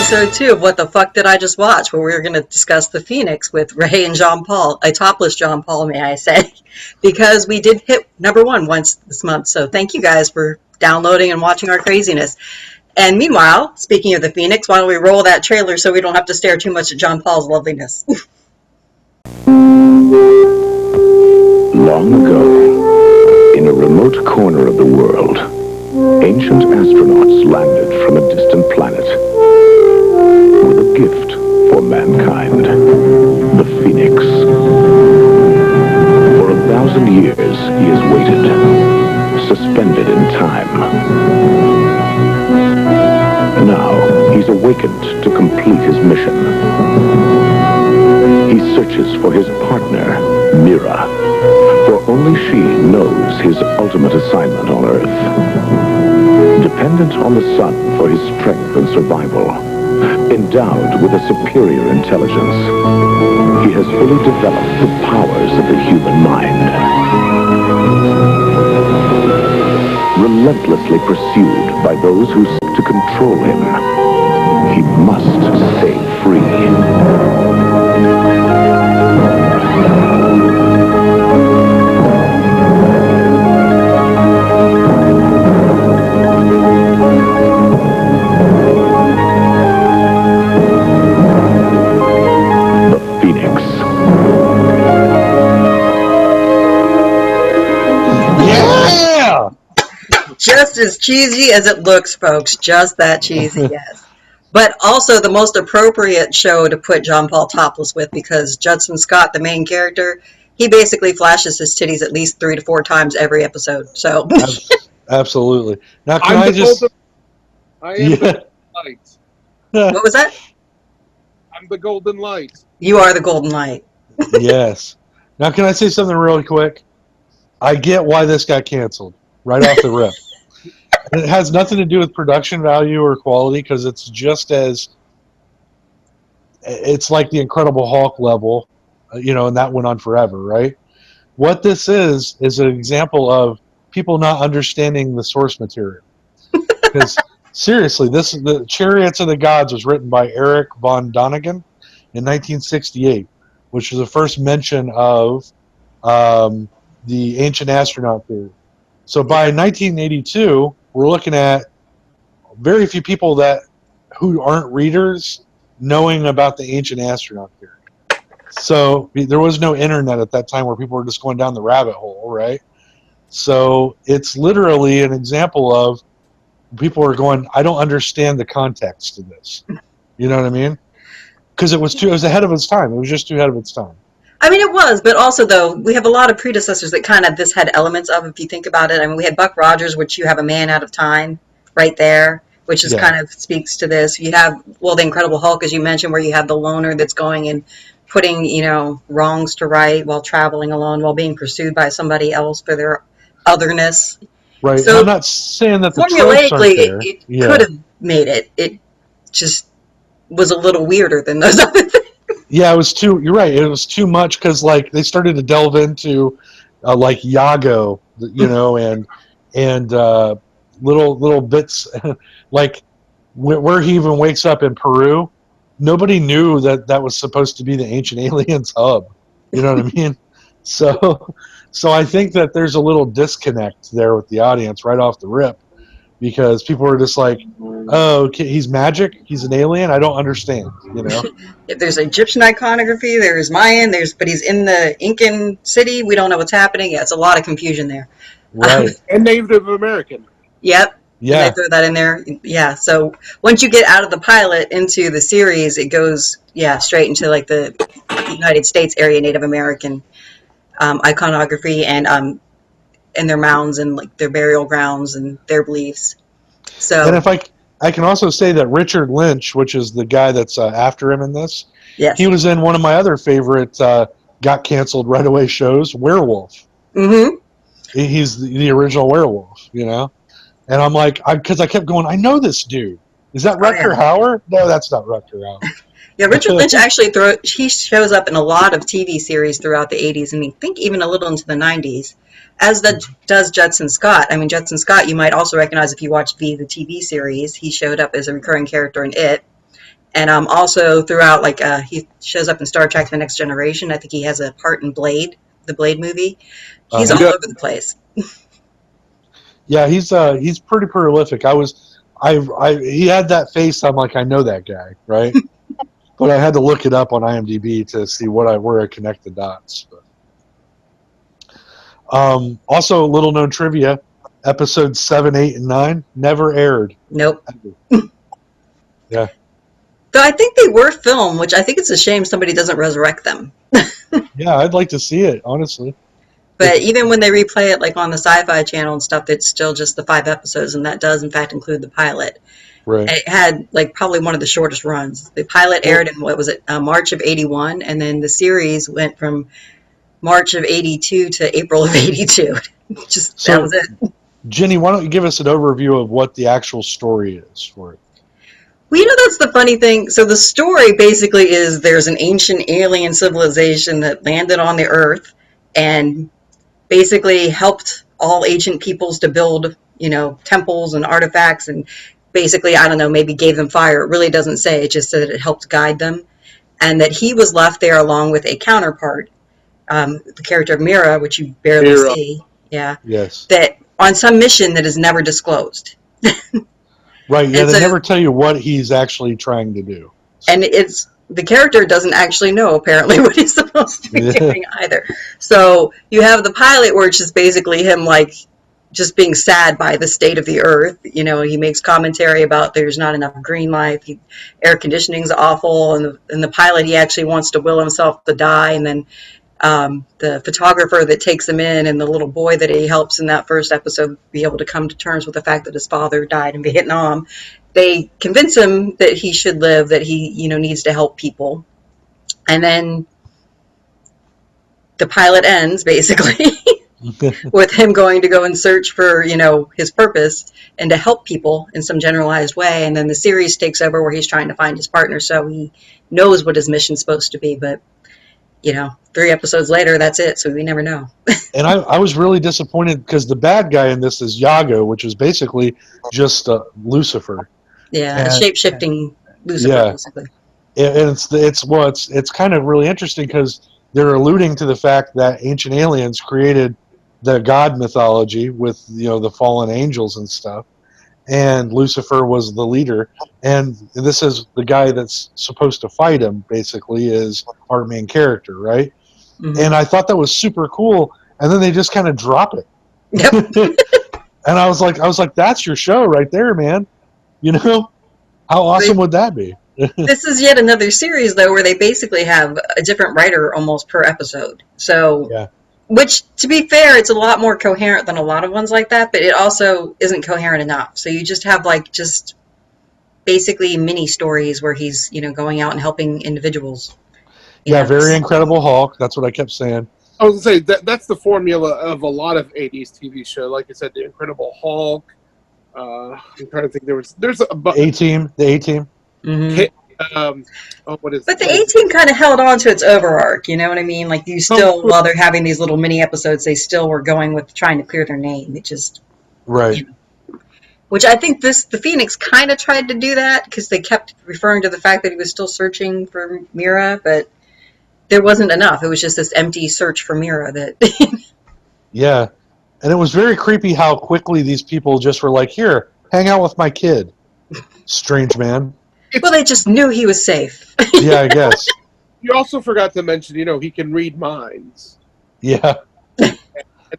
episode 2 of What the Fuck Did I Just Watch, where we're going to discuss The Phoenix with Ray and John Paul, a topless John Paul, may I say, because we did hit #1 once this month. So thank you guys for downloading and watching our craziness. And meanwhile, speaking of The Phoenix, why don't we roll that trailer so we don't have to stare too much at John Paul's loveliness. Long ago, in a remote corner of the world, ancient astronauts landed from a distant planet with a gift for mankind, the Phoenix. For 1,000 years, he has waited, suspended in time. Now, he's awakened to complete his mission. He searches for his partner, Mira, for only she knows his ultimate assignment on Earth. Dependent on the sun for his strength and survival, endowed with a superior intelligence, he has fully developed the powers of the human mind. Relentlessly pursued by those who seek to control him, he must stay free. Just as cheesy as it looks, folks. Just that cheesy, yes. But also the most appropriate show to put John Paul topless with, because Judson Scott, the main character, he basically flashes his titties at least 3 to 4 times every episode. So absolutely. Now, I am the light. What was that? I'm the golden light. You are the golden light. Yes. Now, can I say something really quick? I get why this got canceled right off the rip. It has nothing to do with production value or quality, because it's just as it's like the Incredible Hulk level, and that went on forever, right? What this is an example of people not understanding the source material. Because seriously, the Chariots of the Gods was written by Eric von Däniken in 1968, which was the first mention of the ancient astronaut theory. So by 1982, we're looking at very few people who aren't readers knowing about the ancient astronaut theory. So there was no internet at that time where people were just going down the rabbit hole, right? So it's literally an example of people are going, I don't understand the context of this. You know what I mean? Because it was ahead of its time. It was just too ahead of its time. I mean, it was, but also, though, we have a lot of predecessors that kind of this had elements of, if you think about it. I mean, we had Buck Rogers, which you have a man out of time right there, which is kind of speaks to this. You have, the Incredible Hulk, as you mentioned, where you have the loner that's going and putting, wrongs to right while traveling alone, while being pursued by somebody else for their otherness. Right. So, I'm not saying that the tropes aren't there. It could have made it. It just was a little weirder than those other things. Yeah, you're right. It was too much, because they started to delve into Iago, and little bits like where he even wakes up in Peru. Nobody knew that was supposed to be the ancient aliens hub. You know what I mean? So I think that there's a little disconnect there with the audience right off the rip, because people are just like, oh, okay, he's magic, he's an alien, I don't understand, There's Egyptian iconography, there's Mayan, but he's in the Incan city, we don't know what's happening. Yeah, it's a lot of confusion there. Right. And Native American. Yep. Yeah. They throw that in there. Yeah. So once you get out of the pilot into the series, it goes, straight into the United States area Native American iconography and their mounds and their burial grounds and their beliefs. So, and if I can also say that Richard Lynch, which is the guy that's after him in this, yes, he was in one of my other favorite got canceled right away shows, Werewolf. Mm-hmm. He's the original werewolf, And I'm like, because I kept going, I know this dude. Is that Rutger Hauer? No, that's not Rutger Hauer. Yeah, Richard Lynch actually he shows up in a lot of TV series throughout the 80s, and I think even a little into the 90s, as does Judson Scott. I mean, Judson Scott, you might also recognize if you watched V, the TV series. He showed up as a recurring character in it. And also throughout, like he shows up in Star Trek: The Next Generation. I think he has a part in Blade, the Blade movie. He's all Uh-huh. over the place. Yeah, he's pretty prolific. He had that face. I'm like, I know that guy, right? But I had to look it up on IMDb to see where I connect the dots. Also, little known trivia: episodes 7, 8, and 9 never aired. Nope. Yeah. Though I think they were filmed, which I think it's a shame somebody doesn't resurrect them. Yeah, I'd like to see it, honestly. But even when they replay it, like on the Sci-Fi Channel and stuff, it's still just the 5 episodes, and that does in fact include the pilot. Right. And it had like probably one of the shortest runs. The pilot aired in what was it, March of '81, and then the series went from March of '82 to April of '82. That was it. Jenny, why don't you give us an overview of what the actual story is for it? Well, that's the funny thing. So the story basically is there's an ancient alien civilization that landed on the Earth and basically helped all ancient peoples to build, temples and artifacts, and basically, I don't know, maybe gave them fire. It really doesn't say. It just said that it helped guide them, and that he was left there along with a counterpart, the character of Mira, which you barely see. Yeah. Yes. That on some mission that is never disclosed. Right. Yeah, they never tell you what he's actually trying to do. And the character doesn't actually know, apparently, what he's supposed to be doing either. So you have the pilot, where it's just basically him, like, just being sad by the state of the Earth. He makes commentary about there's not enough green life. Air conditioning's awful. And the pilot, he actually wants to will himself to die. And then the photographer that takes him in, and the little boy that he helps in that first episode be able to come to terms with the fact that his father died in Vietnam, they convince him that he should live, that he needs to help people. And then the pilot ends basically with him going to go and search for his purpose and to help people in some generalized way. And then the series takes over, where he's trying to find his partner, so he knows what his mission's supposed to be. But 3 episodes later, that's it. So we never know. And I was really disappointed because the bad guy in this is Yago, which is basically just Lucifer. Yeah, a shape-shifting Lucifer, yeah. basically. And it's kind of really interesting because they're alluding to the fact that ancient aliens created the god mythology with the fallen angels and stuff, and Lucifer was the leader, and this is the guy that's supposed to fight him. Basically, is our main character, right? Mm-hmm. And I thought that was super cool, and then they just kind of drop it. Yep. And I was like, that's your show right there, man. How awesome would that be? This is yet another series, though, where they basically have a different writer almost per episode. So, yeah. Which, to be fair, it's a lot more coherent than a lot of ones like that, but it also isn't coherent enough. So you just have just basically mini stories where he's going out and helping individuals. Yeah, very Incredible Hulk. That's what I kept saying. I was going to say, that's the formula of a lot of 80s TV show. Like I said, the Incredible Hulk. I'm trying to think. There's a the A-Team. Mm-hmm. What is? But the A-Team kind of held on to its overarch. You know what I mean? Like you still, while they're having these little mini episodes, they still were going with trying to clear their name. It just right. Which I think the Phoenix kind of tried to do that, because they kept referring to the fact that he was still searching for Mira, but there wasn't enough. It was just this empty search for Mira that. Yeah. And it was very creepy how quickly these people just were like, here, hang out with my kid. Strange man. Well, they just knew he was safe. Yeah, I guess. You also forgot to mention, he can read minds. Yeah. And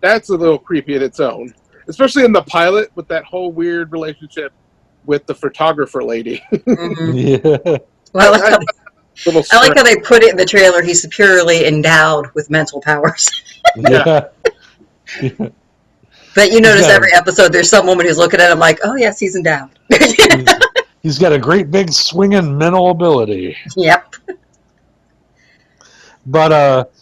that's a little creepy in its own. Especially in the pilot with that whole weird relationship with the photographer lady. Mm-hmm. Yeah. Well, I like how they put it in the trailer. He's superiorly endowed with mental powers. Yeah. But you notice every episode there's some woman who's looking at him like, oh, yes, he's endowed. He's got a great big swinging mental ability. Yep. But,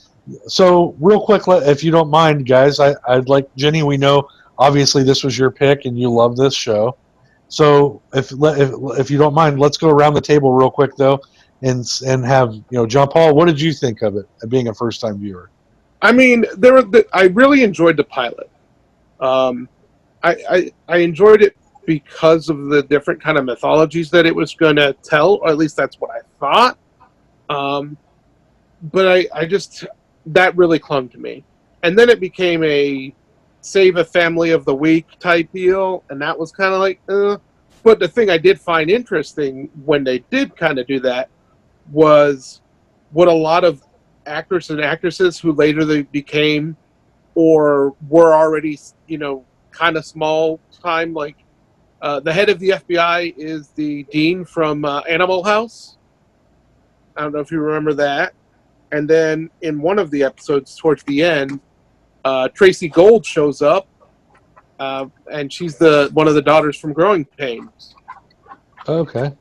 so real quick, if you don't mind, guys, I'd like, Jenny, we know obviously this was your pick and you love this show. So if you don't mind, let's go around the table real quick, though, and have, John Paul, what did you think of it, being a first-time viewer? I mean, I really enjoyed the pilot. I enjoyed it because of the different kind of mythologies that it was going to tell, or at least that's what I thought. But I just, that really clung to me. And then it became a save a family of the week type deal, and that was kind of like, But the thing I did find interesting when they did kind of do that was what a lot of actors and actresses who later they became or were already, kind of small time, like the head of the FBI is the dean from Animal House. I don't know if you remember that. And then in one of the episodes towards the end, Tracy Gold shows up, and she's one of the daughters from Growing Pains. Okay.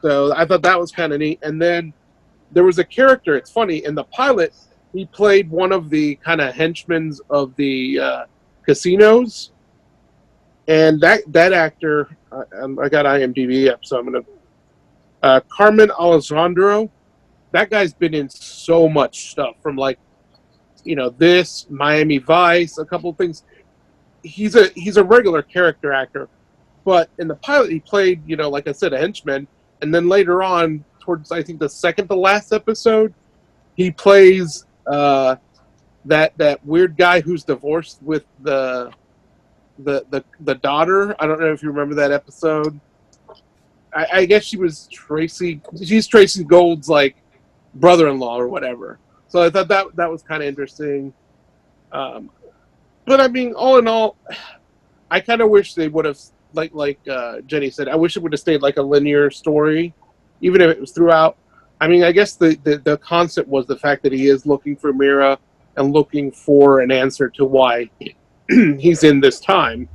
So I thought that was kind of neat. And then there was a character, it's funny, in the pilot, he played one of the kind of henchmen of the casinos. And that actor, I got IMDb up, so I'm going to... Carmen Alessandro, that guy's been in so much stuff from this, Miami Vice, a couple of things. He's a regular character actor, but in the pilot he played, like I said, a henchman, and then later on, towards I think the second to last episode, he plays that weird guy who's divorced with the daughter. I don't know if you remember that episode. I guess she's Tracy Gold's brother-in-law or whatever. So I thought that was kind of interesting. But I mean, all in all, I kind of wish they would have, like Jenny said, I wish it would have stayed like a linear story, even if it was throughout. I mean, I guess the concept was the fact that he is looking for Mira and looking for an answer to why he's in this time,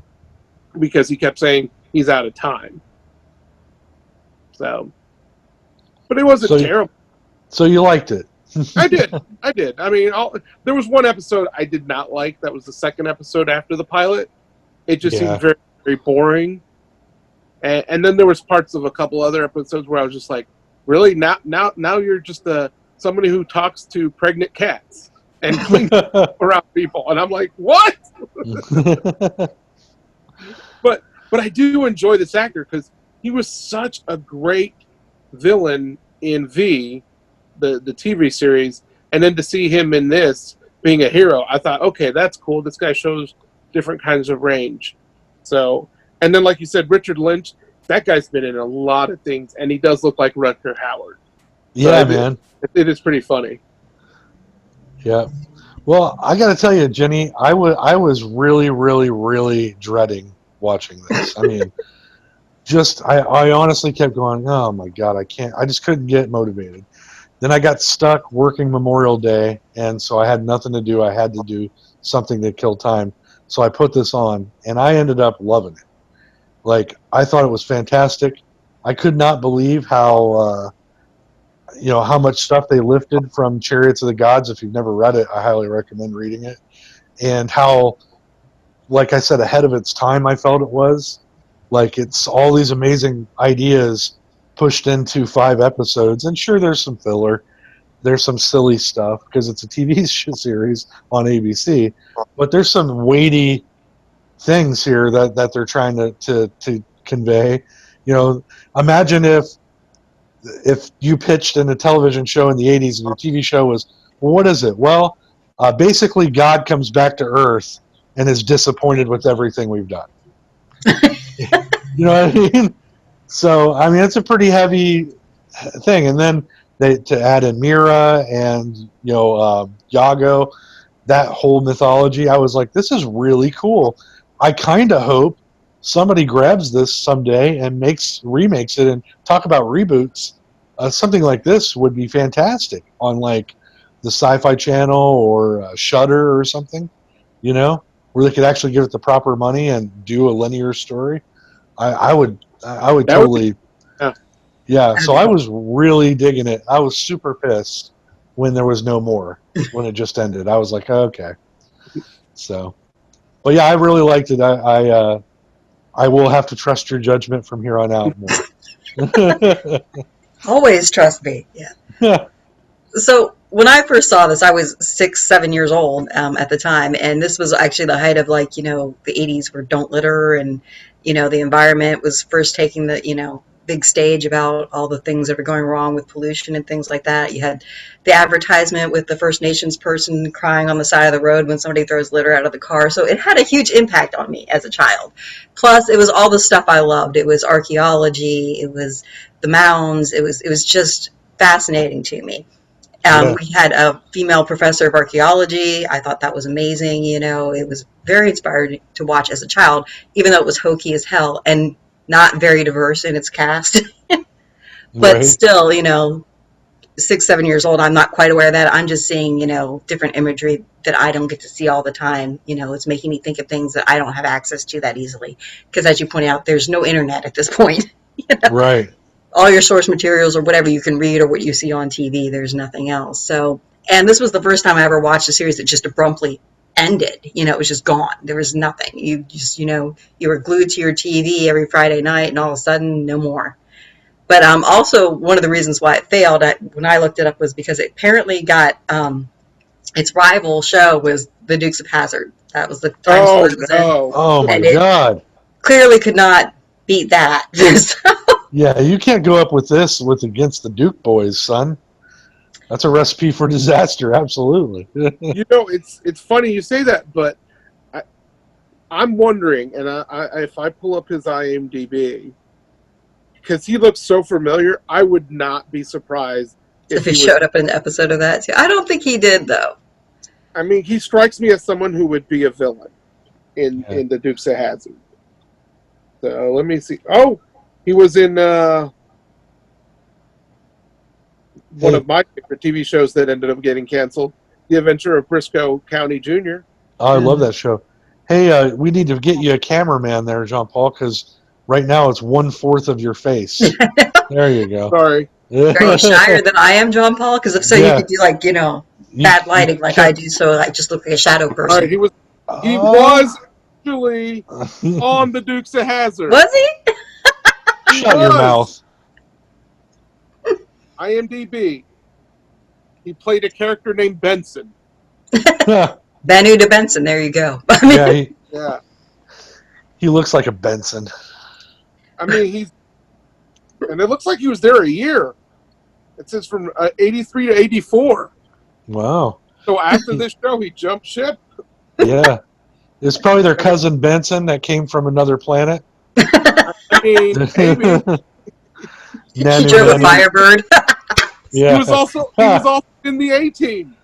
because he kept saying he's out of time. So, but it wasn't terrible. So you liked it? I did. I mean, there was one episode I did not like. That was the second episode after the pilot. It just seemed very, very boring. And then there was parts of a couple other episodes where I was just like, really? Now you're just somebody who talks to pregnant cats and cleans around people. And I'm like, what? But I do enjoy this actor because he was such a great villain in V, the TV series, and then to see him in this being a hero, I thought, okay, that's cool. This guy shows different kinds of range. So, and then like you said, Richard Lynch, that guy's been in a lot of things, and he does look like Rutger Hauer. Yeah, man. It is pretty funny. Yeah. Well, I got to tell you, Jenny, I was really, really, really dreading watching this. I mean, I honestly kept going, oh my God, I just couldn't get motivated. Then I got stuck working Memorial Day, and so I had nothing to do. I had to do something to kill time. So I put this on, and I ended up loving it. I thought it was fantastic. I could not believe how much stuff they lifted from Chariots of the Gods. If you've never read it, I highly recommend reading it. And how, like I said, ahead of its time I felt it was. It's all these amazing ideas pushed into 5 episodes. And sure, there's some filler. There's some silly stuff because it's a TV series on ABC. But there's some weighty things here that they're trying to convey. Imagine if you pitched in a television show in the 80s and your TV show was, well, what is it? Well, basically God comes back to Earth and is disappointed with everything we've done. You know what I mean? So, I mean, it's a pretty heavy thing. And then to add in Mira and, Yago, that whole mythology, I was like, this is really cool. I kind of hope somebody grabs this someday and remakes it. And talk about reboots. Something like this would be fantastic on the Sci-Fi Channel or Shudder or something, where they could actually give it the proper money and do a linear story. I would totally. Yeah. So I was really digging it. I was super pissed when there was no more, when it just ended. I was like, oh, okay. So, but yeah, I really liked it. I will have to trust your judgment from here on out more. Always trust me. Yeah. So when I first saw this, I was 6, 7 years old at the time, and this was actually the height of like the '80s, where Don't Litter, and the environment was first taking the big stage about all the things that were going wrong with pollution and things like that. You had the advertisement with the First Nations person crying on the side of the road when somebody throws litter out of the car. So it had a huge impact on me as a child. Plus, it was all the stuff I loved. It was archaeology. It was the mounds. It was just fascinating to me. Yeah. We had a female professor of archaeology. I thought that was amazing. It was very inspiring to watch as a child, even though it was hokey as hell and not very diverse in its cast. But Right. still, 6, 7 years old, I'm not quite aware of that. I'm just seeing, different imagery that I don't get to see all the time. It's making me think of things that I don't have access to that easily. Because as you pointed out, there's no internet at this point. Right. All your source materials or whatever you can read or what you see on TV, there's nothing else. So, and this was the first time I ever watched a series that just abruptly ended. It was just gone. There was nothing. You just, you were glued to your TV every Friday night, and all of a sudden, no more. But also, one of the reasons why it failed, when I looked it up, was because it apparently got its rival show was The Dukes of Hazzard. That was the time Oh slot it was in, no! Oh my and it God. clearly could not beat that. Yeah, you can't go up with this with against the Duke boys, son. That's a recipe for disaster. Absolutely. It's funny you say that, but I'm wondering, and if I pull up his IMDb, because he looks so familiar, I would not be surprised If if he he was. showed up in an episode of that too. I don't think he did, though. I mean, he strikes me as someone who would be a villain in Yeah. in the Dukes of Hazzard. So let me see. Oh, he was in one of my favorite TV shows that ended up getting canceled, The Adventure of Briscoe County Jr. Oh, I love that show. Hey, we need to get you a cameraman there, Jean Paul, because right now it's 1/4 of your face. There you go. Sorry. Are you shyer than I am, John Paul? Because if so, you Yeah. could do like, bad lighting like I kept- do, so I just look like a shadow All person. right, he was Oh. actually on the Dukes of Hazzard. Was he? Shut your mouth. IMDb. He played a character named Benson. Bennu to Benson. There you go. I mean, Yeah, Yeah. he looks like a Benson. I mean, and it looks like he was there a year. It says from 83 to 84. Wow. So after this show, he jumped ship. Yeah. It's probably their cousin Benson that came from another planet. I mean, maybe. he drove a Nanu. Firebird. Yeah. He was also in the A-Team.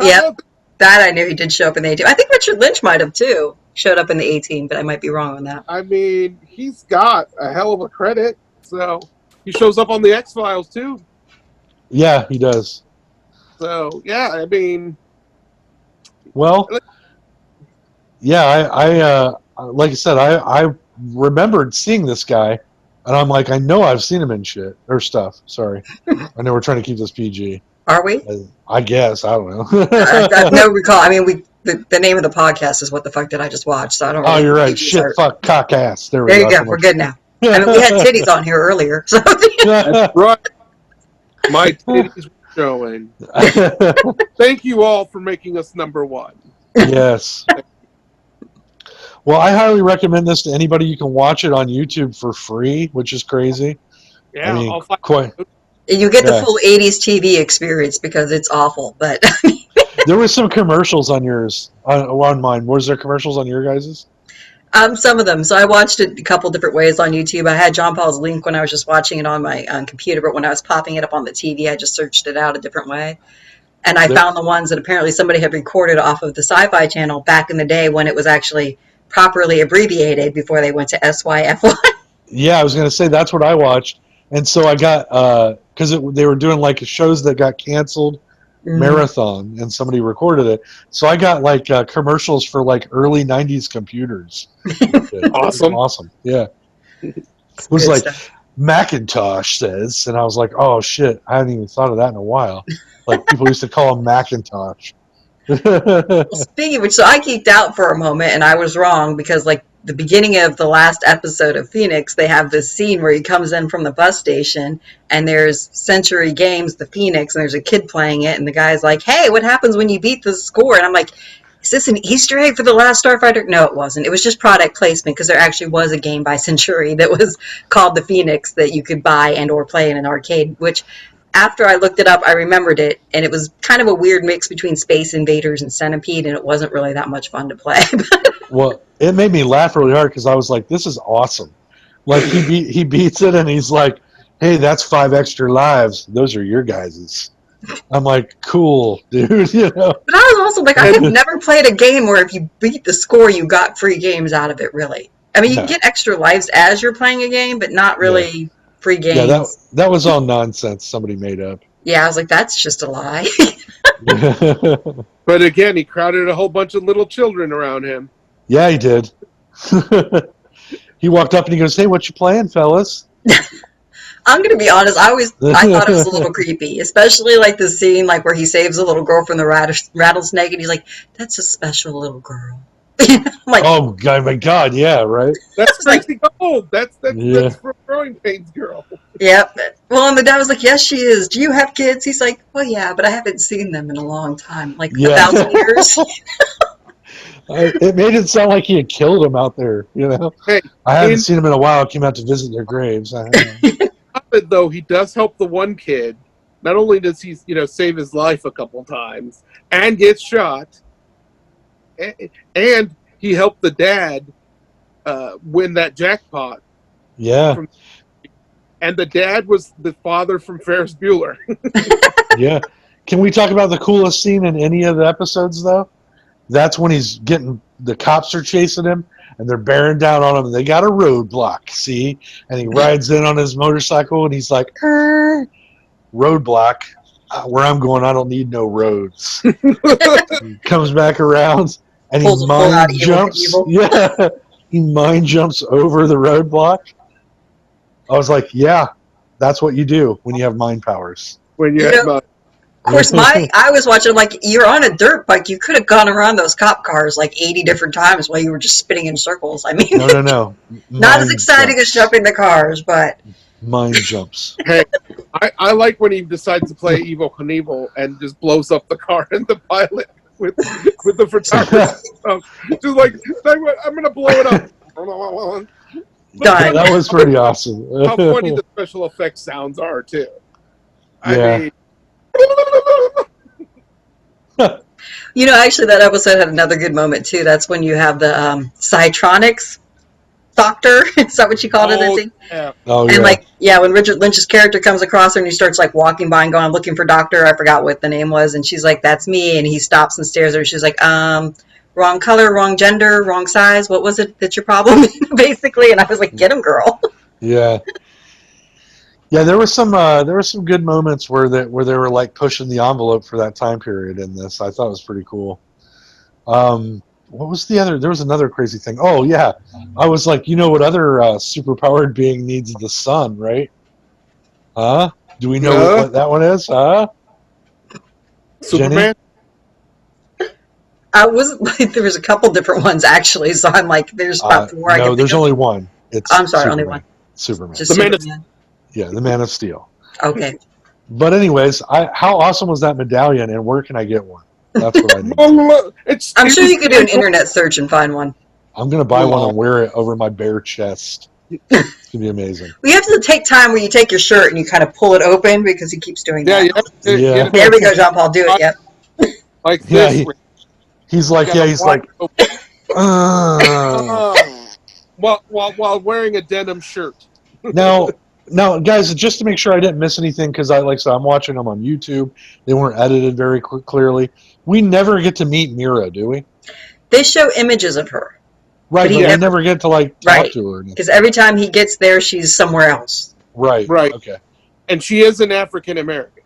Yep. That I knew he did show up in the A-Team. I think Richard Lynch might have too showed up in the A-Team, but I might be wrong on that. I mean, he's got a hell of a credit. So he shows up on the X-Files too. Yeah, he does. So yeah, I mean, Well, yeah, I like I said, I remembered seeing this guy, and I'm like, I know I've seen him in shit or stuff. Sorry, I know we're trying to keep this PG. Are we? I guess I don't know. I have no recall. I mean, the name of the podcast is What the Fuck Did I Just Watch? So I don't. Oh, Really you're right. Shit, fuck, cock, ass. There we There go. you go. We're good now. I mean, we had titties on here earlier. So that's right. My titties were showing. Thank you all for making us number one. Yes. Well, I highly recommend this to anybody. You can watch it on YouTube for free, which is crazy. Yeah, I mean, I'll find quite. you get the Yeah. full '80s TV experience because it's awful. But There was some commercials on yours, on mine. Was there commercials on your guys's? some of them. So I watched it a couple different ways on YouTube. I had John Paul's link when I was just watching it on my computer, but when I was popping it up on the TV, I just searched it out a different way. And I found the ones that apparently somebody had recorded off of the Sci-Fi Channel back in the day when it was actually properly abbreviated before they went to SYFY. Yeah, I was going to say that's what I watched. And so I got, because they were doing like shows that got canceled, marathon, and somebody recorded it. So I got like commercials for like early 90s computers. Awesome. Awesome. Yeah. It was Good like, stuff. Macintosh says, and I was like, oh shit, I hadn't even thought of that in a while. Like people used to call him Macintosh. Well, speaking of which, so I geeked out for a moment and I was wrong because like the beginning of the last episode of Phoenix, they have this scene where he comes in from the bus station and there's Century Games, the Phoenix, and there's a kid playing it. And the guy's like, hey, what happens when you beat the score? And I'm like, is this an Easter egg for The Last Starfighter? No, it wasn't. It was just product placement because there actually was a game by Century that was called the Phoenix that you could buy and or play in an arcade, which after I looked it up, I remembered it, and it was kind of a weird mix between Space Invaders and Centipede, and it wasn't really that much fun to play. Well, it made me laugh really hard because I was like, "This is awesome!" Like he beats it, and he's like, "Hey, that's 5 extra lives. Those are your guys's." I'm like, "Cool, dude." You know. But I was also like, I have never played a game where if you beat the score, you got free games out of it. Really, I mean, you get extra lives as you're playing a game, but not really free games. Yeah, that was all nonsense somebody made up. Yeah, I was like, that's just a lie. But again, he crowded a whole bunch of little children around him. Yeah, he did. He walked up and he goes, "Hey, what you playing, fellas?" I'm gonna be honest. I thought it was a little creepy, especially like the scene like where he saves a little girl from the rattlesnake, and he's like, "That's a special little girl." I'm like, oh God, my God, yeah, right. That's Tracy Gold. That's from Growing Pains Girl. Yep. Well, and the dad was like, "Yes, she is. Do you have kids?" He's like, "Well, yeah, but I haven't seen them in a long time, like 1,000 years." It made it sound like he had killed him out there. You know, Hey, I haven't seen him in a while. I came out to visit their graves. Though he does help the one kid. Not only does he, save his life a couple times and gets shot, and he helped the dad win that jackpot. Yeah. And the dad was the father from Ferris Bueller. Yeah. Can we talk about the coolest scene in any of the episodes, though? That's when the cops are chasing him, and they're bearing down on him, and they got a roadblock, see? And he rides in on his motorcycle, and he's like, roadblock. Where I'm going, I don't need no roads. He comes back around, and he mind jumps. Yeah. He mind jumps over the roadblock. I was like, yeah, that's what you do when you have mind powers. When you have of course, I was watching, like, you're on a dirt bike. You could have gone around those cop cars like 80 different times while you were just spinning in circles. I mean, no. Not as exciting as jumping the cars, but. Mind jumps. Hey, I like when he decides to play Evel Knievel and just blows up the car and the pilot with the photographer. Just like, I'm going to blow it up. Done. That was pretty awesome. How funny the special effects sounds are, too. Yeah. I mean, Actually, that episode had another good moment, too. That's when you have the Cytronics doctor. Is that what you called it? Yeah. Oh, and when Richard Lynch's character comes across her and he starts like walking by and going, "I'm looking for doctor." I forgot what the name was. And she's like, "That's me." And he stops and stares at her. She's like, wrong color, wrong gender, wrong size. What was it that's your problem? Basically. And I was like, "Get him, girl." Yeah. Yeah, there were some good moments where they were like pushing the envelope for that time period in this. I thought it was pretty cool. What was the other? There was another crazy thing. Oh yeah, I was like, what other superpowered being needs the sun, right? Huh? Do we know what that one is? Huh? Superman. I wasn't like there was a couple different ones actually, so I'm like, there's about 4. No, there's only one. I'm sorry, only one. Superman. Just Superman. The Man of Steel. Okay. But anyways, how awesome was that medallion, and where can I get one? That's what I need. I'm sure you could do an internet search and find one. I'm going to buy one and wear it over my bare chest. It's going to be amazing. We have to take time where you take your shirt and you kind of pull it open because he keeps doing that. Yeah. There we go, Jean Paul. Do it. Yep. Like this. He's like, while wearing a denim shirt. Now, guys, just to make sure I didn't miss anything, because I'm watching them on YouTube. They weren't edited very clearly. We never get to meet Mira, do we? They show images of her. Right, but we never get to talk to her. Because every time he gets there, she's somewhere else. Right. Okay. And she is an African American.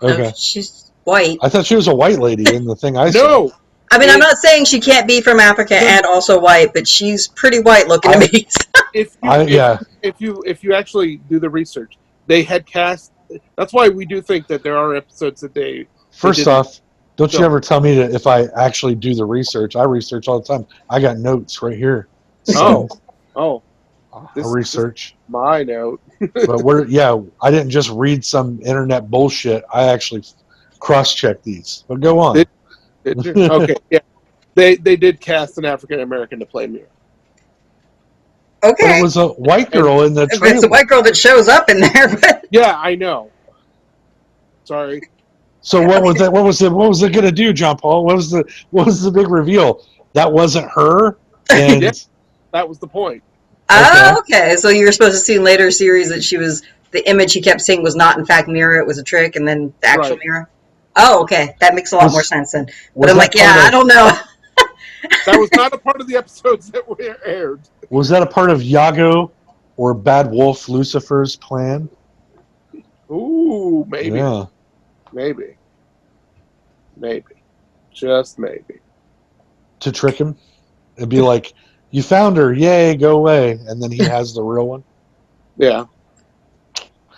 Okay. She's white. I thought she was a white lady in the thing I saw. No. I mean, I'm not saying she can't be from Africa and also white, but she's pretty white looking to me. If you actually do the research, they had cast. That's why we do think that there are episodes that they. First off, don't you ever tell me that if I actually do the research. I research all the time. I got notes right here. So, Oh, I'll this research. my note. But I didn't just read some internet bullshit. I actually cross-checked these. But go on. Did you? Okay, yeah. They did cast an African American to play Mira. But it Okay. was a white And girl in the If it's a trailer. white girl that shows up in there, but yeah, I know. Sorry. So what was that? What was it going to do, John Paul? What was the big reveal? That wasn't her. And Yeah, that was the point. okay, oh, okay. So you were supposed to see in later series that she was the image he kept seeing was not in fact Mira, it was a trick, and then the actual Right. Mira. Oh, okay. That makes a lot more was sense then. But was I'm that like, yeah, part I of don't know. That was not a part of the episodes that were aired. was that a part of Yago or Bad Wolf Lucifer's plan? Ooh, maybe. Yeah. Maybe. Just maybe. To trick him. It'd be like, you found her, yay, go away, and then he has the real one. Yeah.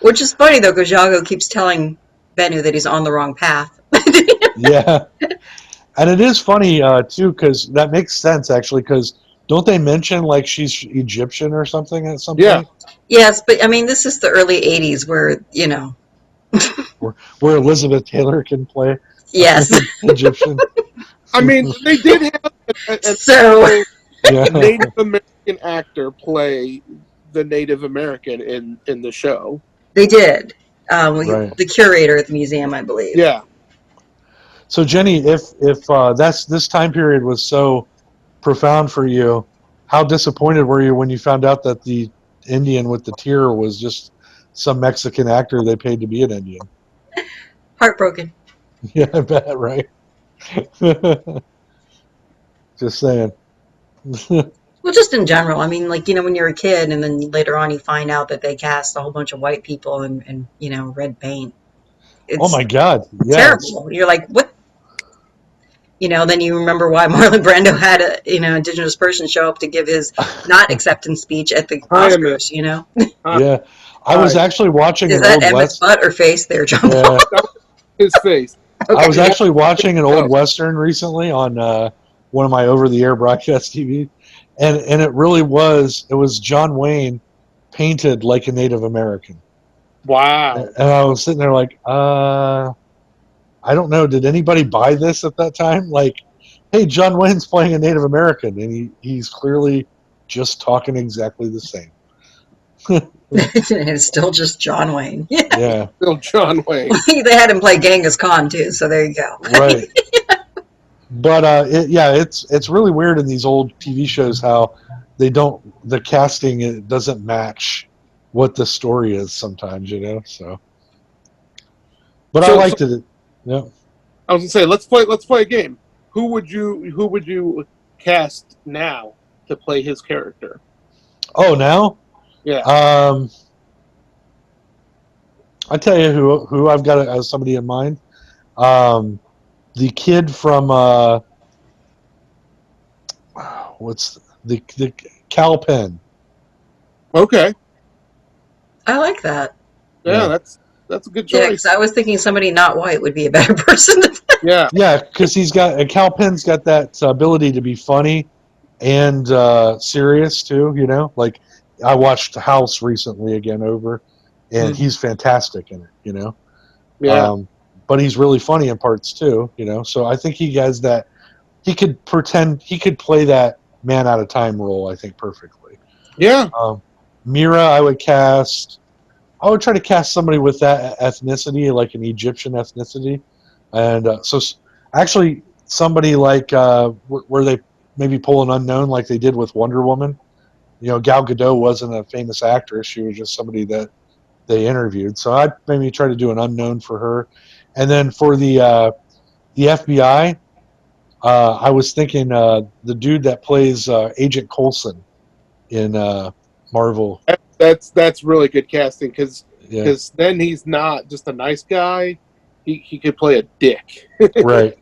Which is funny though, because Yago keeps telling Bennu that he's on the wrong path. Yeah, and it is funny too because that makes sense actually. Because don't they mention like she's Egyptian or something at some Yeah. point? Yes, but I mean, this is the early '80s, where Where Elizabeth Taylor can play yes. Egyptian. I mean, they did have an So actual Yeah, Native American actor play the Native American in the show. they did. right. The curator at the museum, I believe. Yeah. So Jenny, if that's this time period was so profound for you, how disappointed were you when you found out that the Indian with the tear was just some Mexican actor they paid to be an Indian? Heartbroken. Yeah, I bet, right? Just saying. Well, just in general. I mean, like, when you're a kid and then later on you find out that they cast a whole bunch of white people in red paint. Oh It's my God! Yeah, it's terrible. You're like, what? Then you remember why Marlon Brando had a, indigenous person show up to give his not acceptance speech at the I am it. Oscars. yeah. I was Hi. actually watching Is an that old Emmett's west. butt or face there, John Paul? Yeah, That was his face. I Okay. was Yeah. actually watching an old No. western recently on one of my over-the-air broadcast TV, and it really was John Wayne painted like a Native American, Wow. and I was sitting there like, I don't know, did anybody buy this at that time? Like, hey, John Wayne's playing a Native American, and he's clearly just talking exactly the same. It's still just John Wayne. Yeah, Still John Wayne. They had him play Genghis Khan too, so there you go. right. But it's really weird in these old TV shows how the casting it doesn't match what the story is sometimes, So, but I So liked it. Yeah. I was gonna say let's play a game. Who would you cast now to play his character? Oh, now, Yeah. I tell you who I've got as somebody in mind. Um, the kid from what's the Cal Penn. Okay. I like that. Yeah, Yeah. that's a good Yeah, because choice. I was thinking somebody not white would be a better person to play. Yeah. Yeah, because Cal Penn's got that ability to be funny and serious too. Like I watched House recently again over, and Mhm. he's fantastic in it. Yeah. But he's really funny in parts too. So I think he has that. He could play that man out of time role. I think perfectly. Yeah. Mira, I would try to cast somebody with that ethnicity, like an Egyptian ethnicity, and actually somebody like where they maybe pull an unknown, like they did with Wonder Woman. Gal Gadot wasn't a famous actress; she was just somebody that they interviewed. So I'd maybe try to do an unknown for her, and then for the FBI, I was thinking the dude that plays Agent Coulson in Marvel. That's really good casting because Yeah, then he's not just a nice guy. He could play a dick. right.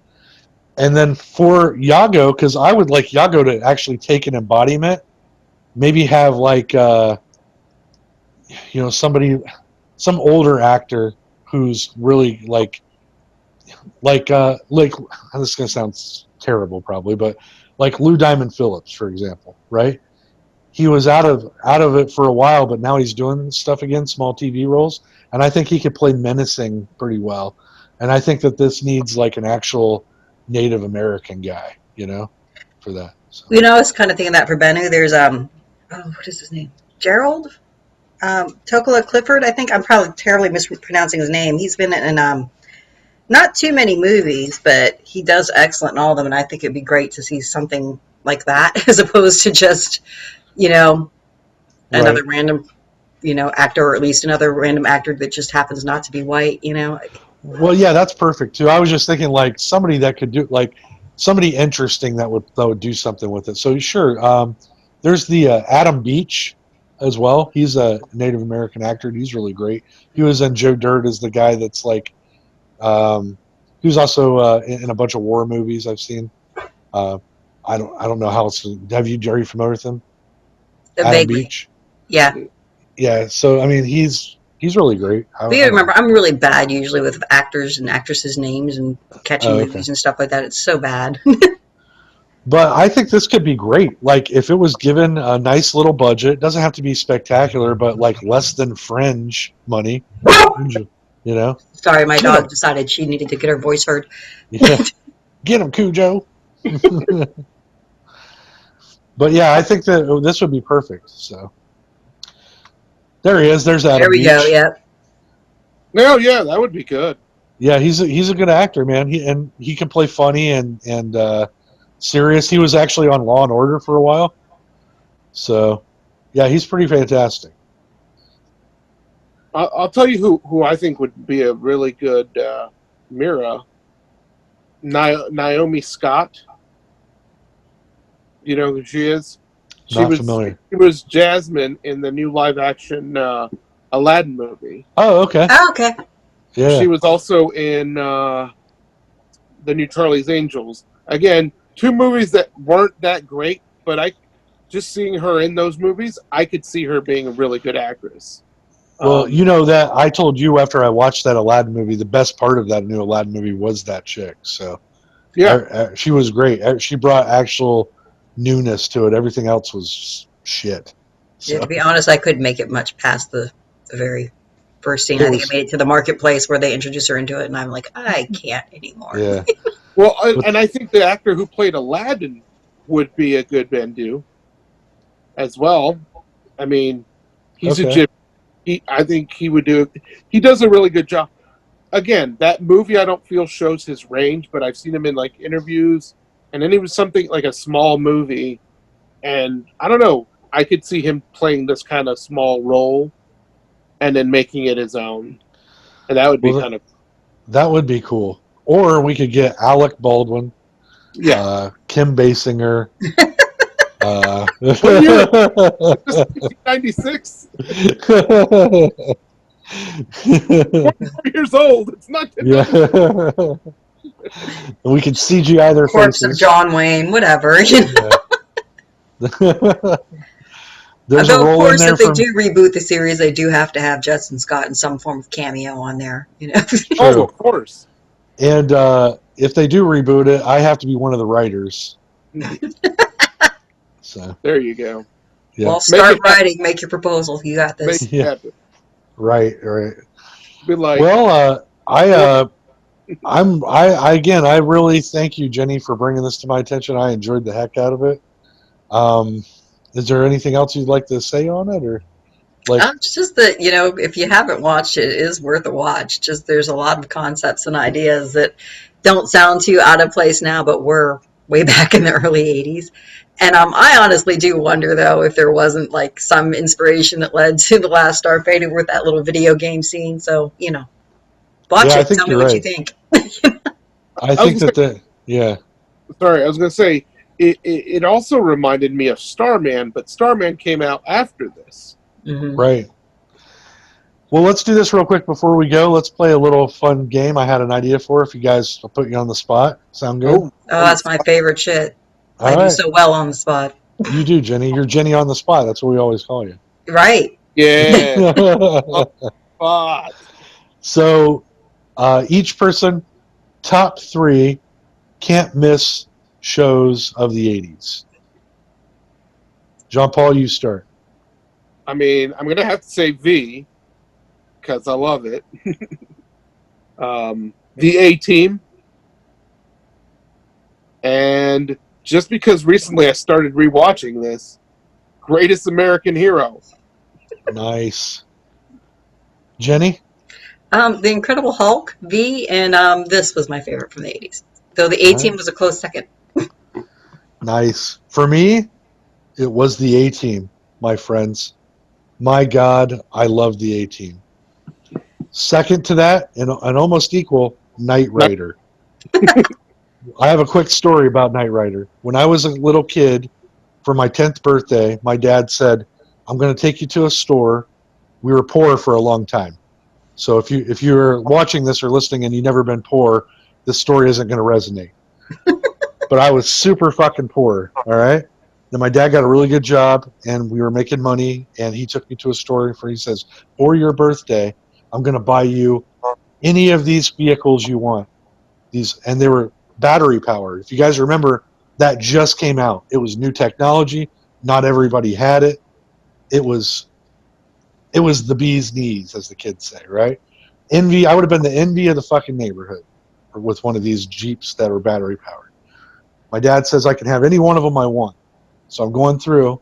And then for Yago, because I would like Yago to actually take an embodiment, maybe have like somebody, some older actor who's really like this is gonna sound terrible probably, but like Lou Diamond Phillips, for example, right? he was out of it for a while, but now he's doing stuff again, small TV roles, and I think he could play menacing pretty well. And I think that this needs like an actual Native American guy, for that. So. I was kind of thinking that for Bennu. There's what is his name? Gerald? Tokola Clifford, I think. I'm probably terribly mispronouncing his name. He's been in not too many movies, but he does excellent in all of them, and I think it'd be great to see something like that as opposed to just, another Right. random, actor, or at least another random actor that just happens not to be white, Well, yeah, that's perfect too. I was just thinking like somebody that could do like somebody interesting that would do something with it. So sure, there's the Adam Beach as well. He's a Native American actor. And he's really great. He was in Joe Dirt as the guy that's like. He was also in a bunch of war movies I've seen. I don't know how else. Are you familiar with him? Adam Vaguely. Beach. Yeah. Yeah. So I mean, he's really great. But you remember, I'm really bad usually with actors and actresses' names and catching Okay. movies and stuff like that. It's so bad. But I think this could be great. Like if it was given a nice little budget, it doesn't have to be spectacular, but like less than Fringe money. Sorry, my Get dog 'em. decided she needed to get her voice heard. Yeah. Get him, Cujo. But yeah, I think that this would be perfect. So there he is. There's There Adam we go. Beach. Yep. No, yeah, that would be good. Yeah, he's a good actor, man. He can play funny and serious. He was actually on Law and Order for a while. So yeah, he's pretty fantastic. I'll tell you who I think would be a really good Mira. Naomi Scott. You know who she is? Not familiar. She was Jasmine in the new live action Aladdin movie. Oh, okay. Oh, okay. Yeah. She was also in the new Charlie's Angels. Again, two movies that weren't that great, but just seeing her in those movies, I could see her being a really good actress. Well, that I told you after I watched that Aladdin movie, the best part of that new Aladdin movie was that chick. So yeah, she was great. She brought actual newness to it. Everything else was shit. So. Yeah, to be honest, I couldn't make it much past the very first scene. It I think was- I made it to the marketplace where they introduce her into it, and I'm like, I can't anymore. Yeah. well, and I think the actor who played Aladdin would be a good Bennu as well. I mean, he's a Okay. gypsy. I think he would do. He does a really good job. Again, that movie I don't feel shows his range, but I've seen him in like interviews, and then he was something like a small movie, and I don't know. I could see him playing this kind of small role, and then making it his own, and that would be kind of That would be cool. Or we could get Alec Baldwin, Kim Basinger. What year? 1996. 4 years old. It's not. Yeah. We could CGI their Corpse faces. of John Wayne, whatever. Yeah. There's Although, a of role course, in there if they from. do reboot the series, they do have to have Judson Scott in some form of cameo on there. True. Oh, of course. And if they do reboot it, I have to be one of the writers. So There you go. yeah. Well, start writing. Make your proposal. You got this. Make it Yeah. happen. Right. Be like, Well, I really thank you, Jenny, for bringing this to my attention. I enjoyed the heck out of it. Is there anything else you'd like to say on it, or like? It's just that, if you haven't watched it, it is worth a watch. Just there's a lot of concepts and ideas that don't sound too out of place now, but were way back in the early 80s. And I honestly do wonder, though, if there wasn't like some inspiration that led to The Last Starfighter with that little video game scene. So, watch Yeah, I it. think Tell me you're what right. you think. I think yeah. sorry, I was going to say, it also reminded me of Starman, but Starman came out after this. Mm-hmm. Right. Well, let's do this real quick before we go. Let's play a little fun game I had an idea for. If you guys, I'll put you on the spot. Sound good? Oh, that's my favorite shit. All I do right. so well on the spot. You do, Jenny. You're Jenny on the spot. That's what we always call you. Right. Yeah. Spot. So each person, top 3 can't miss shows of the 80s. Jean Paul, you start. I mean, I'm gonna have to say V because I love it. The A-Team, and just because recently I started rewatching this, Greatest American Hero. Nice. Jenny? The Incredible Hulk, V, and this was my favorite from the 80s. Though the All A-Team right. was a close second. Nice. For me, it was the A-Team, my friends. My God, I love the A-Team. Second to that, and almost equal, Knight Rider. I have a quick story about Knight Rider. When I was a little kid, for my 10th birthday, my dad said, I'm going to take you to a store. We were poor for a long time. So if you're watching this or listening and you've never been poor, this story isn't going to resonate. But I was super fucking poor, all right? Then my dad got a really good job, and we were making money, and he took me to a store he says, for your birthday, I'm going to buy you any of these vehicles you want. And they were battery powered. If you guys remember, that just came out. It was new technology. Not everybody had it. It was the bee's knees, as the kids say, right? Envy. I would have been the envy of the fucking neighborhood with one of these Jeeps that are battery powered. My dad says I can have any one of them I want. So I'm going through,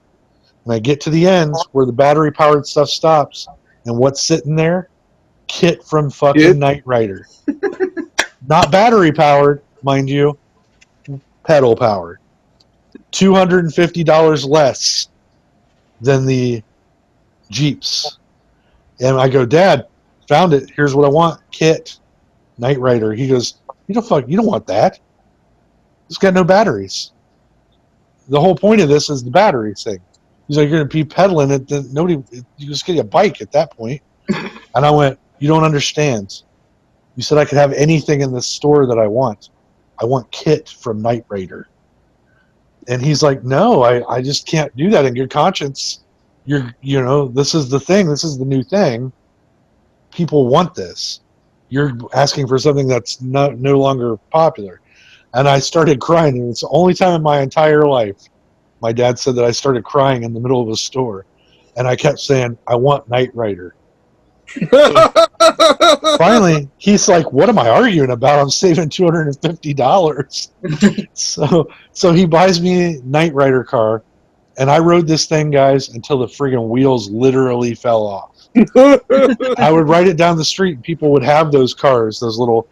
and I get to the end where the battery powered stuff stops, and what's sitting there? Kit from fucking Knight Rider. Not battery powered, mind you, pedal powered. $250 less than the Jeeps. And I go, Dad, found it. Here's what I want. Kit, Knight Rider. He goes, you don't want that. It's got no batteries. The whole point of this is the battery thing. He's like, you're going to be pedaling it. Then you just get a bike at that point. And I went, you don't understand. You said I could have anything in the store that I want. I want Kit from Knight Rider. And he's like, no, I just can't do that in good conscience. This is the thing. This is the new thing. People want this. You're asking for something that's no longer popular. And I started crying. And it's the only time in my entire life my dad said that I started crying in the middle of a store. And I kept saying, I want Knight Rider. Finally, he's like, what am I arguing about? I'm saving $250. So he buys me a Knight Rider car. And I rode this thing, guys, until the friggin' wheels literally fell off. I would ride it down the street, and people would have those cars, those little,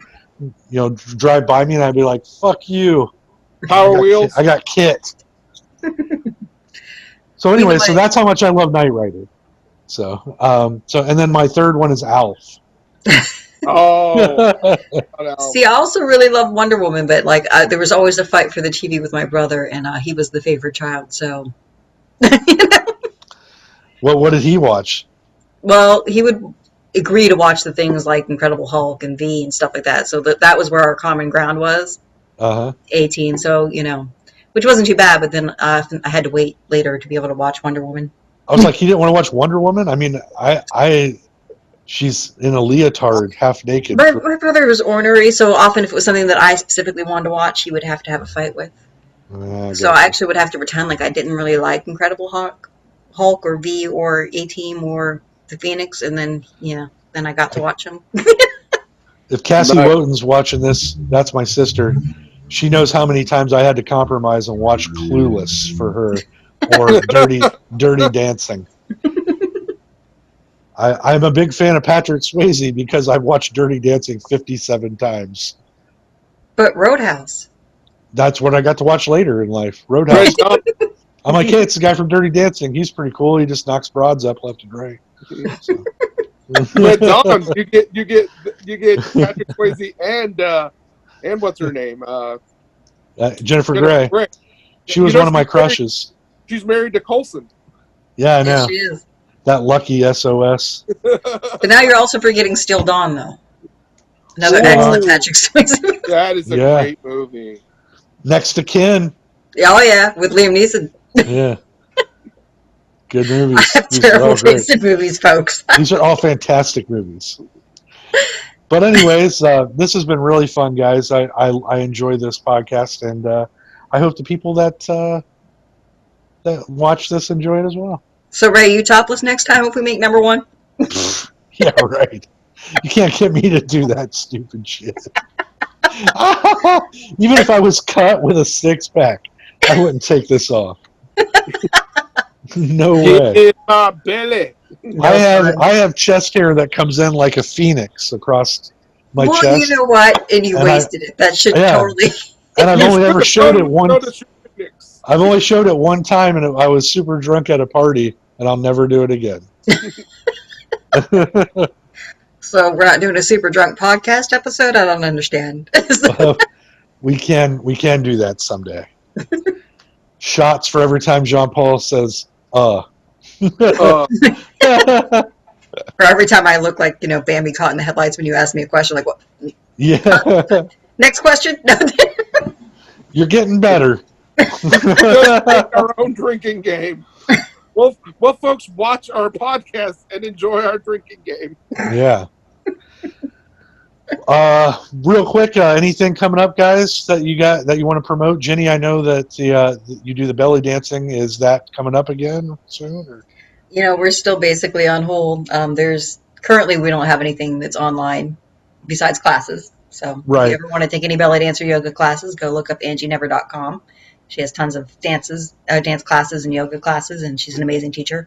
drive by me, and I'd be like, fuck you. Power Wheels? I got Kit. So anyway, so that's how much I love Knight Rider. So and then my third one is Alf. Oh. See, I also really love Wonder Woman, but there was always a fight for the TV with my brother, and he was the favorite child, so... What did he watch? Well, he would agree to watch the things like Incredible Hulk and V and stuff like that. So that was where our common ground was. 18. So, which wasn't too bad, but then I had to wait later to be able to watch Wonder Woman. I was like, he didn't want to watch Wonder Woman? I mean, she's in a leotard, half naked. My brother was ornery, so often if it was something that I specifically wanted to watch, he would have to have a fight with. So I actually would have to pretend like I didn't really like Incredible Hulk or V or A-Team or the Phoenix, and then then I got to watch them. If Cassie Wotan's watching this, that's my sister. She knows how many times I had to compromise and watch Clueless for her, or Dirty Dancing. I'm a big fan of Patrick Swayze because I've watched Dirty Dancing 57 times. But Roadhouse. That's what I got to watch later in life. Roadhouse. I'm like, hey, it's the guy from Dirty Dancing. He's pretty cool. He just knocks broads up left and right. So. But Dom, you get Patrick Swayze and what's her name? Jennifer Grey. She was one of my crushes. She's married to Coulson. Yeah, I know. Yes, she is. That lucky SOS. But now you're also forgetting Still Dawn, though. Another excellent Patrick Swayze. That is a great movie. Next to Kin. Oh, yeah, with Liam Neeson. Yeah. Good movies. I have terrible taste in movies, folks. These are all fantastic movies. But anyways, this has been really fun, guys. I enjoy this podcast, and I hope the people that that watch this enjoy it as well. So Ray, you topless next time if we make number one? Yeah, right. You can't get me to do that stupid shit. Even if I was cut with a six-pack, I wouldn't take this off. No Get way. in my belly. No fun. I have chest hair that comes in like a phoenix across my Well, you chest, know what? And you and wasted it. That should yeah, totally. and I've You only ever should showed it have one. noticed your picnics. I've only showed it one time, and I was super drunk at a party, and I'll never do it again. So we're not doing a super drunk podcast episode? I don't understand. We can do that someday. Shots for every time Jean Paul says Uh, Or every time I look like, Bambi caught in the headlights when you ask me a question, like, what? Yeah. Next question? No. You're getting better. just make our own drinking game. Well, folks, watch our podcast and enjoy our drinking game. Yeah. Real quick, anything coming up, guys, that you want to promote? Jenny, I know that you do the belly dancing. Is that coming up again soon? Or? We're still basically on hold. Currently we don't have anything that's online besides classes. So if you Right. ever want to take any belly dance or yoga classes, go look up angienever.com. She has tons of dance classes and yoga classes, and she's an amazing teacher.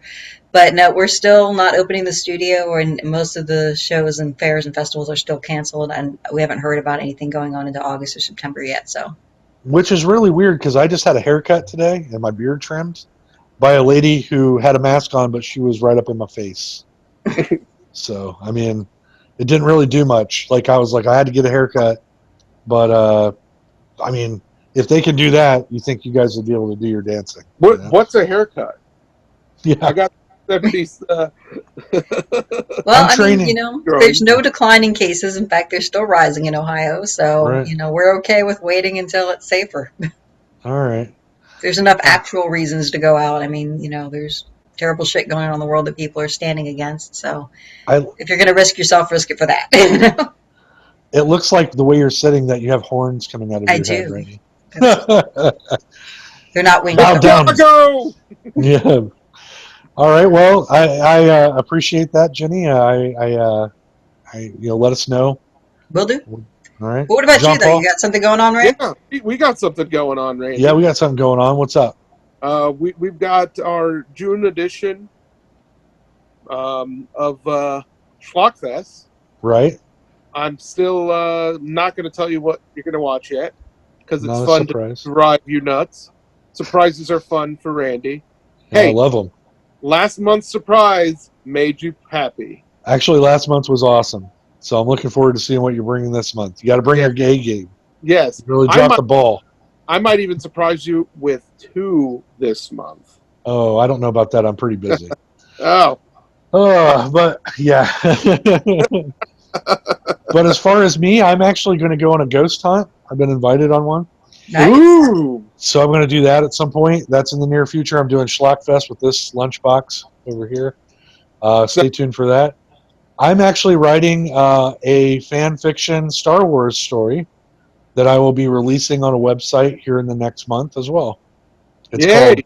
But no, we're still not opening the studio, and most of the shows and fairs and festivals are still canceled, and we haven't heard about anything going on into August or September yet. So, Which is really weird because I just had a haircut today and my beard trimmed by a lady who had a mask on, but she was right up in my face. So, I mean, it didn't really do much. Like, I was like, I had to get a haircut. But, I mean, if they can do that, you think you guys will be able to do your dancing. You know? What's a haircut? Yeah. I got 70s. well, I'm training. There's no declining cases. In fact, they're still rising in Ohio. So, Right. We're okay with waiting until it's safer. All right. There's enough actual reasons to go out. I mean, there's terrible shit going on in the world that people are standing against. So if you're going to risk yourself, risk it for that. It looks like the way you're sitting that you have horns coming out of your head, Rainey. They're not winged. Bow down. Go! Yeah. All right. Well, I appreciate that, Jenny. I let us know. Will do. All right. But what about you, though? Jean-Paul? You got something going on, right? Yeah, we got something going on, Randy. Yeah, we got something going on. What's up? We've got our June edition of Schlockfest. Right. I'm still not going to tell you what you're going to watch yet because it's Not a fun surprise. to drive you nuts. Surprises are fun for Randy. Yeah, Hey. I love them. Last month's surprise made you happy. Actually, last month was awesome. So I'm looking forward to seeing what you're bringing this month. You got to bring your gay game. Yes. You really dropped the ball. I might even surprise you with 2 this month. Oh, I don't know about that. I'm pretty busy. Oh. But yeah. But as far as me, I'm actually going to go on a ghost hunt. I've been invited on one. Nice. Ooh. So I'm going to do that at some point. That's in the near future. I'm doing Schlockfest with this lunchbox over here. Stay tuned for that. I'm actually writing a fan fiction Star Wars story that I will be releasing on a website here in the next month as well. It's called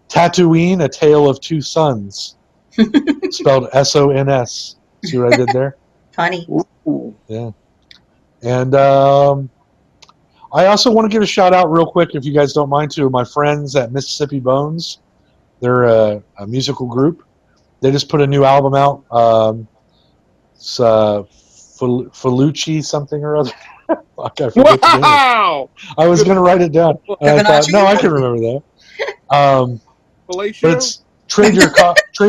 Tatooine, A Tale of Two Sons. Spelled S-O-N-S. See what I did there? Funny. Ooh. Yeah. And I also want to give a shout out real quick, if you guys don't mind, to my friends at Mississippi Bones. They're a musical group. They just put a new album out. It's Felucci something or other. Fuck, I forget the name. Wow! I was going to write it down. And I thought, no, I can remember that. Fellatio? But it's trade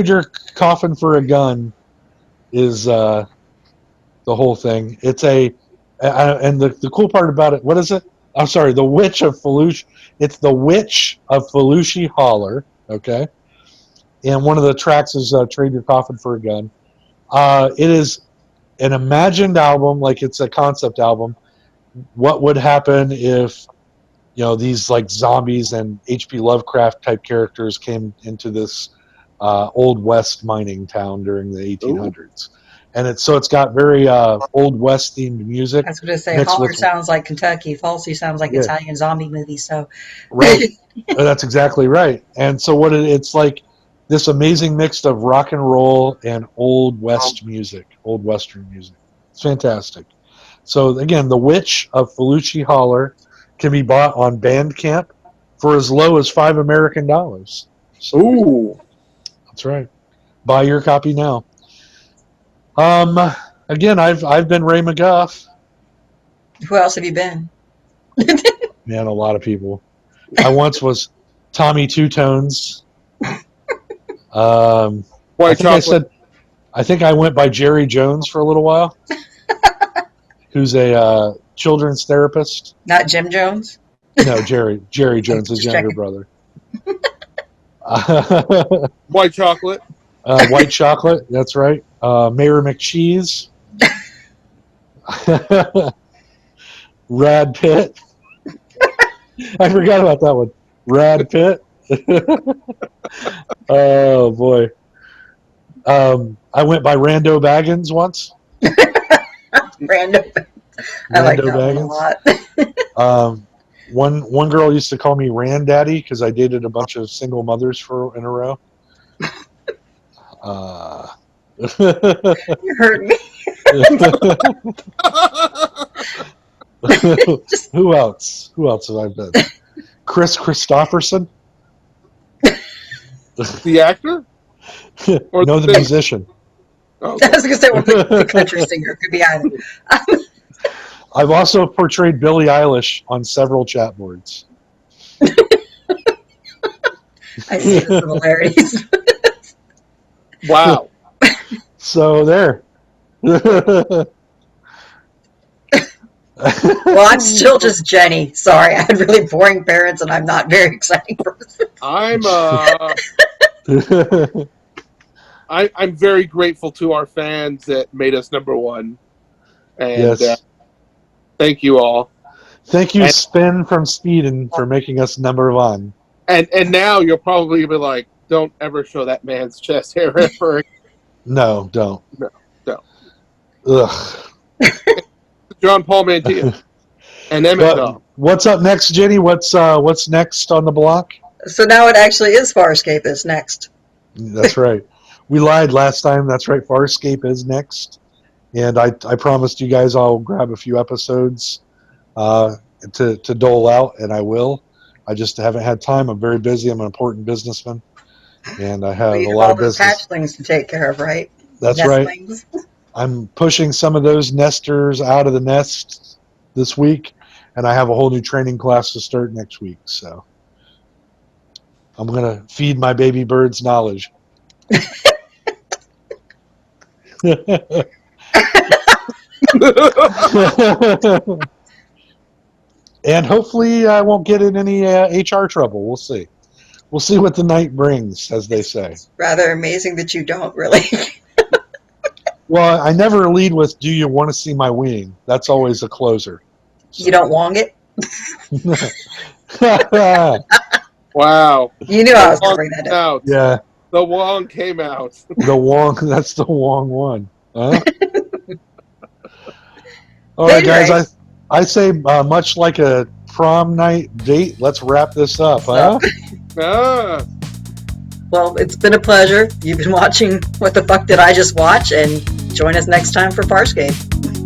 your coffin for a gun is the whole thing. It's and the cool part about it, what is it? I'm sorry, the Witch of Felucci. It's the Witch of Felucci Holler, okay? And one of the tracks is Trade Your Coffin for a Gun. It is an imagined album, like it's a concept album. What would happen if these like zombies and H.P. Lovecraft type characters came into this old west mining town during the 1800s? and it's got very old West themed music I was going to say, mixed Holler with sounds like Kentucky, Falsey sounds like yeah, Italian zombie movie. So, right. That's exactly right. And so it's like this amazing mix of rock and roll and old West music, old Western music. It's fantastic. So again, The Witch of Felucci Holler can be bought on Bandcamp for as low as $5 American. So Ooh. that's right. Buy your copy now. Again, I've been Ray McGuff. who else have you been? Man, a lot of people. I once was Tommy Two Tones. I White think chocolate. I think I went by Jerry Jones for a little while, who's a children's therapist. Not Jim Jones? No, Jerry Jones, his Just younger checking. brother. White chocolate. White chocolate, that's right. Mayor McCheese. Rad Pitt. I forgot about that one. Rad Pitt. Oh boy. I went by Rando Baggins once. Random. I like that one a lot. One girl used to call me Rand Daddy because I dated a bunch of single mothers in a row. You hurt me. Who else? Who else have I been? Chris Christopherson? The actor? Or No, the singer? musician. Oh, I okay. was going to say, well, the country singer could be either. I've also portrayed Billie Eilish on several chat boards. I see the similarities. Wow. So there. Well, I'm still just Jenny. Sorry, I had really boring parents, and I'm not very exciting person. I'm very grateful to our fans that made us number one, and Yes. thank you all. Thank you, And- Spin from Speeden, for making us number one. And now you'll probably be like, don't ever show that man's chest hair ever. No, don't. No, don't. Ugh. John Paul Mantilla and Emmett But Dog. what's up next, Jenny? What's next on the block? So now it actually is Farscape is next. That's right. We lied last time. That's right. Farscape is next. And I promised you guys I'll grab a few episodes to dole out, and I will. I just haven't had time. I'm very busy. I'm an important businessman, and I have You a have lot all of those business. hatchlings to take care of, right? That's right. Nestlings. I'm pushing some of those nesters out of the nest this week, and I have a whole new training class to start next week. So I'm going to feed my baby birds knowledge. And hopefully I won't get in any HR trouble. We'll see. We'll see what the night brings, as they say. Rather amazing that you don't really. Well, I never lead with, do you want to see my wing? That's always a closer. So. You don't wong it? Wow. You knew I was going to bring that up. Out. Yeah. The Wong came out. The Wong, that's the Wong one. Huh? All right, Anyway. guys, I say much like a prom night date, let's wrap this up, huh? Ah. Well, it's been a pleasure. You've been watching What the Fuck Did I Just Watch? And join us next time for Farscape.